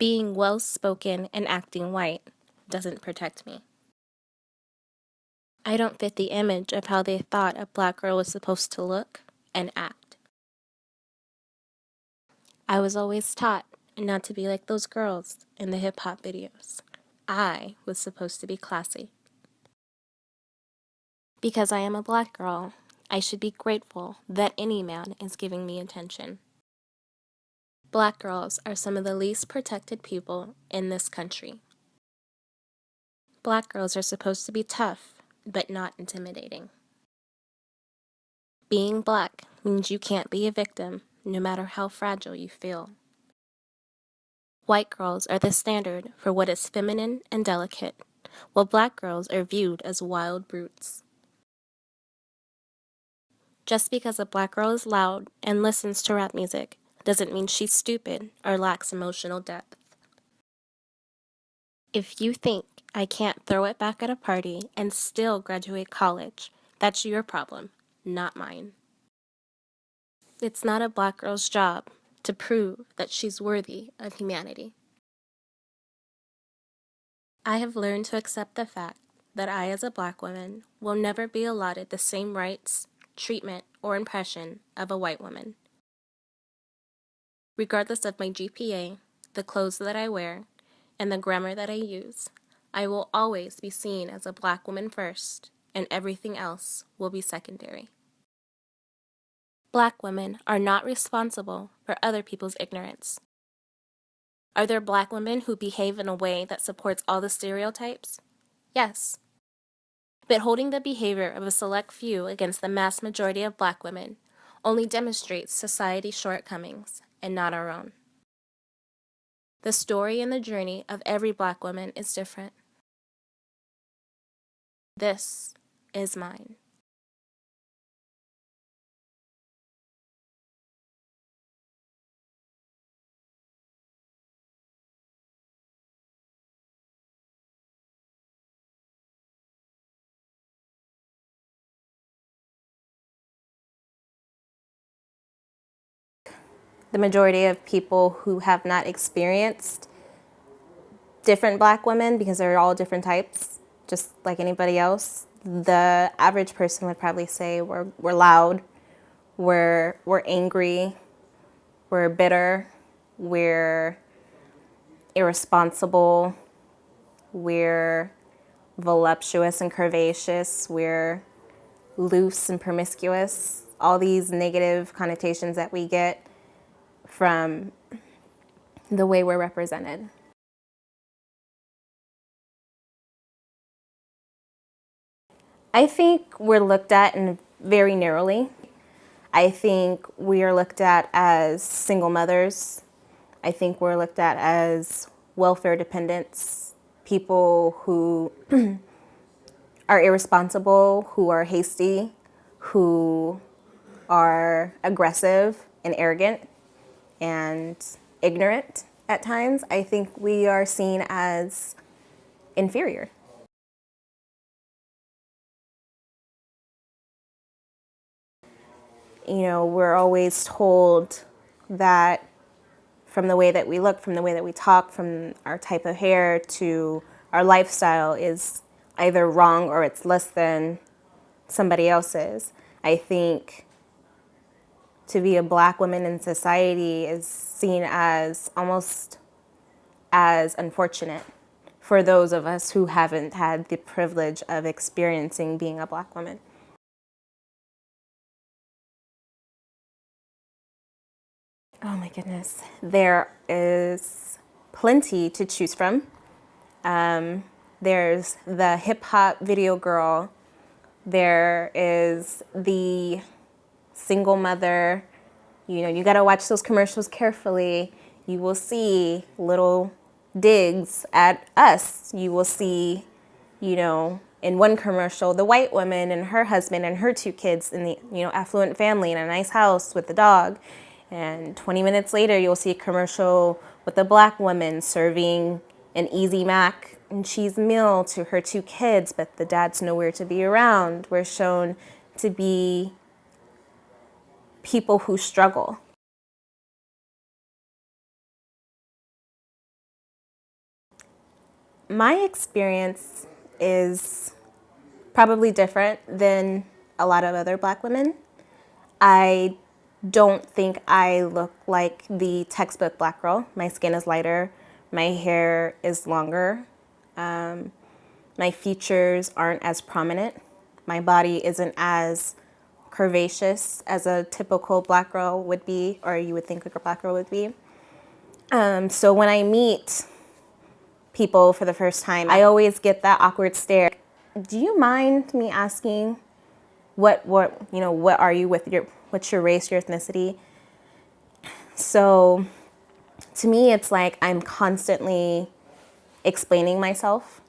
Being well-spoken and acting white doesn't protect me. I don't fit the image of how they thought a black girl was supposed to look and act. I was always taught not to be like those girls in the hip-hop videos. I was supposed to be classy. Because I am a black girl, I should be grateful that any man is giving me attention. Black girls are some of the least protected people in this country. Black girls are supposed to be tough, but not intimidating. Being black means you can't be a victim, no matter how fragile you feel. White girls are the standard for what is feminine and delicate, while black girls are viewed as wild brutes. Just because a black girl is loud and listens to rap music doesn't mean she's stupid or lacks emotional depth. If you think I can't throw it back at a party and still graduate college, that's your problem, not mine. It's not a black girl's job to prove that she's worthy of humanity. I have learned to accept the fact that I, as a black woman, will never be allotted the same rights, treatment, or impression of a white woman. Regardless of my GPA, the clothes that I wear, and the grammar that I use, I will always be seen as a black woman first, and everything else will be secondary. Black women are not responsible for other people's ignorance. Are there black women who behave in a way that supports all the stereotypes? Yes. But holding the behavior of a select few against the mass majority of black women only demonstrates society's shortcomings and not our own. The story and the journey of every black woman is different. This is mine. The majority of people who have not experienced different black women, because they're all different types, just like anybody else, the average person would probably say we're loud, we're angry, we're bitter, we're irresponsible, we're voluptuous and curvaceous, we're loose and promiscuous, all these negative connotations that we get from the way we're represented. I think we're looked at very narrowly. I think we are looked at as single mothers. I think we're looked at as welfare dependents, people who are irresponsible, who are hasty, who are aggressive and arrogant and ignorant at times. I think we are seen as inferior. You know, we're always told that from the way that we look, from the way that we talk, from our type of hair to our lifestyle is either wrong or it's less than somebody else's. I think to be a black woman in society is seen as almost as unfortunate for those of us who haven't had the privilege of experiencing being a black woman. Oh my goodness. There is plenty to choose from. There's the hip hop video girl. There is the single mother. You know, you gotta watch those commercials carefully. You will see little digs at us. You will see, you know, in one commercial, the white woman and her husband and her two kids in the, you know, affluent family in a nice house with the dog. And 20 minutes later, you'll see a commercial with a black woman serving an Easy Mac and cheese meal to her two kids, but the dad's nowhere to be around. We're shown to be people who struggle. My experience is probably different than a lot of other Black women. I don't think I look like the textbook Black girl. My skin is lighter, my hair is longer, my features aren't as prominent, my body isn't as curvaceous as a typical Black girl would be, or you would think like a Black girl would be. So when I meet people for the first time, I always get that awkward stare. Do you mind me asking what are you what's your race, your ethnicity? So to me, it's like I'm constantly explaining myself.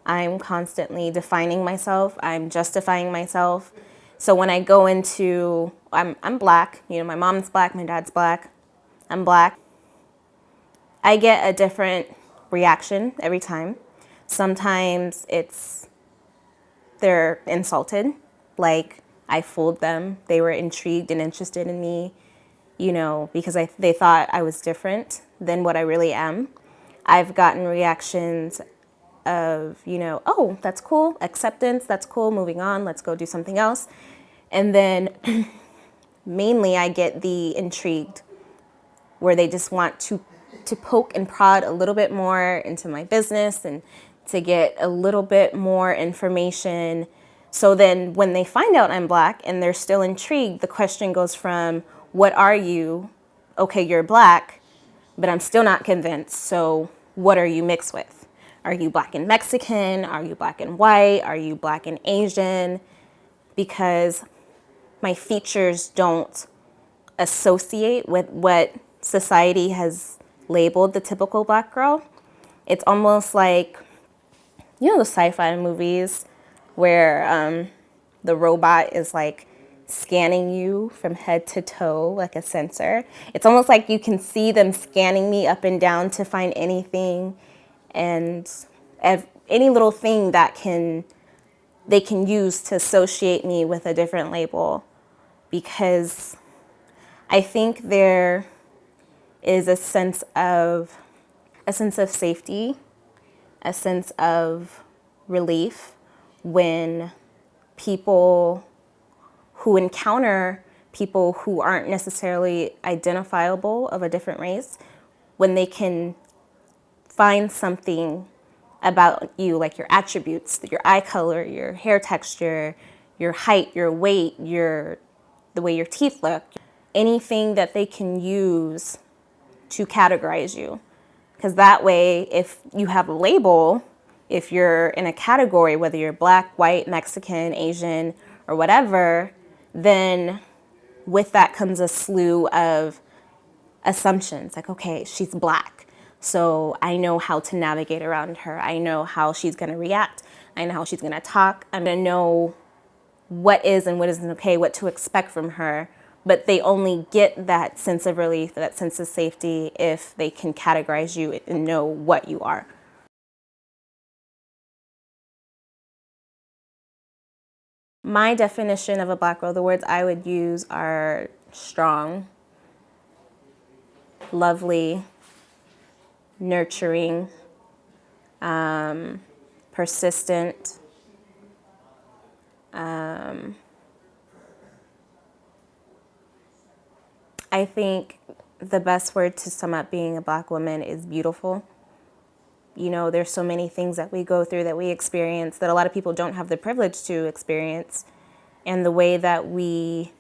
I'm constantly defining myself. I'm justifying myself. So when I go into, I'm Black, my mom's Black, my dad's Black, I'm Black. I get a different reaction every time. Sometimes they're insulted, like I fooled them. They were intrigued and interested in me, because they thought I was different than what I really am. I've gotten reactions of, oh, that's cool, acceptance, that's cool, moving on, let's go do something else. And then mainly I get the intrigued, where they just want to poke and prod a little bit more into my business and to get a little bit more information. So then when they find out I'm Black and they're still intrigued, the question goes from, what are you? Okay, you're Black, but I'm still not convinced. So what are you mixed with? Are you Black and Mexican? Are you Black and white? Are you Black and Asian? Because my features don't associate with what society has labeled the typical Black girl. It's almost like, the sci-fi movies where the robot is like scanning you from head to toe like a sensor. It's almost like you can see them scanning me up and down to find anything and any little thing that they can use to associate me with a different label, because I think there is a sense of safety, a sense of relief when people who encounter people who aren't necessarily identifiable of a different race, when they can find something about you, like your attributes, your eye color, your hair texture, your height, your weight, the way your teeth look, anything that they can use to categorize you. Because that way, if you have a label, if you're in a category, whether you're Black, white, Mexican, Asian, or whatever, then with that comes a slew of assumptions. Like, okay, she's Black, so I know how to navigate around her. I know how she's going to react. I know how she's going to talk. I'm going to know what is and what isn't okay, what to expect from her. But they only get that sense of relief, that sense of safety, if they can categorize you and know what you are. My definition of a Black girl, the words I would use are strong, lovely, nurturing, persistent, I think the best word to sum up being a Black woman is beautiful. There's so many things that we go through, that we experience, that a lot of people don't have the privilege to experience. And the way that we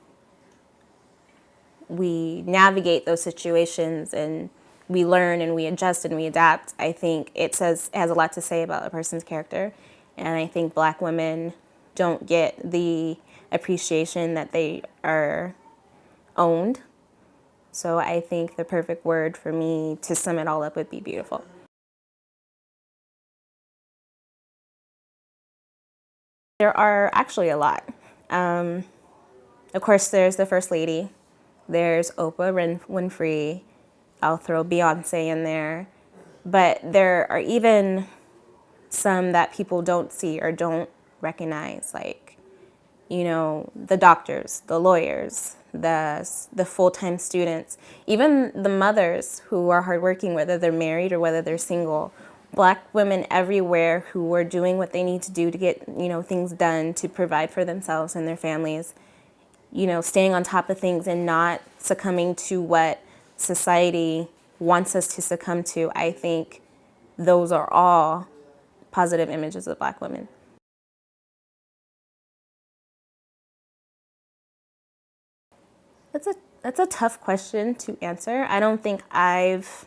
navigate those situations, and we learn and we adjust and we adapt, I think it has a lot to say about a person's character. And I think Black women don't get the appreciation that they are owned. So I think the perfect word for me to sum it all up would be beautiful. There are actually a lot. Of course, there's the First Lady. There's Oprah Winfrey. I'll throw Beyonce in there. But there are even some that people don't see or don't recognize, like, the doctors, the lawyers, the full-time students, even the mothers who are hardworking, whether they're married or whether they're single, Black women everywhere who are doing what they need to do to get, things done to provide for themselves and their families, staying on top of things and not succumbing to what society wants us to succumb to. I think those are all positive images of Black women. That's a tough question to answer. I don't think I've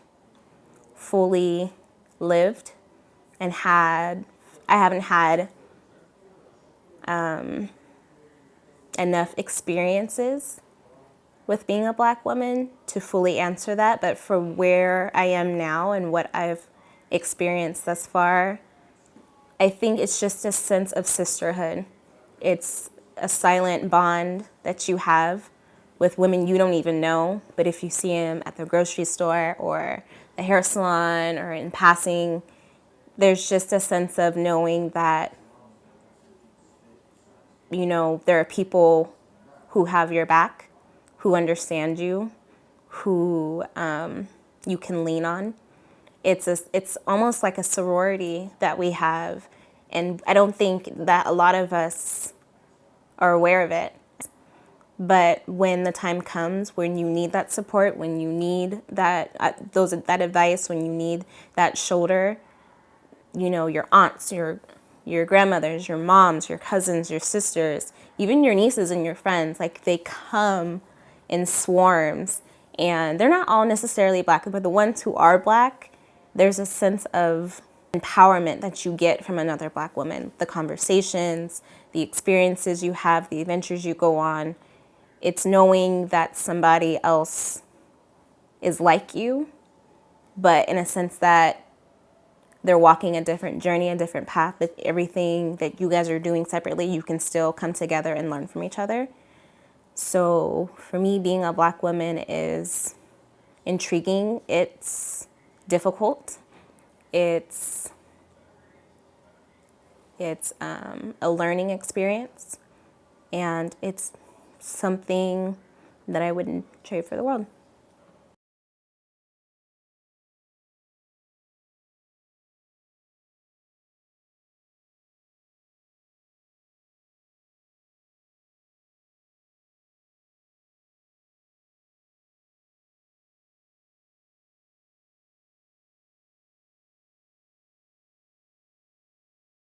fully lived and I haven't had enough experiences with being a Black woman to fully answer that. But for where I am now and what I've experienced thus far, I think it's just a sense of sisterhood. It's a silent bond that you have with women you don't even know, but if you see them at the grocery store or the hair salon or in passing, there's just a sense of knowing that, there are people who have your back, who understand you, who you can lean on. It's almost like a sorority that we have, and I don't think that a lot of us are aware of it. But when the time comes when you need that support, when you need that that advice, when you need that shoulder, your aunts, your grandmothers, your moms, your cousins, your sisters, even your nieces and your friends, like they come in swarms, and they're not all necessarily Black, but the ones who are Black, there's a sense of empowerment that you get from another Black woman. The conversations, the experiences you have, the adventures you go on. It's knowing that somebody else is like you, but in a sense that they're walking a different journey, a different path, that everything that you guys are doing separately, you can still come together and learn from each other. So for me, being a Black woman is intriguing. It's difficult. It's a learning experience, and it's something that I wouldn't trade for the world.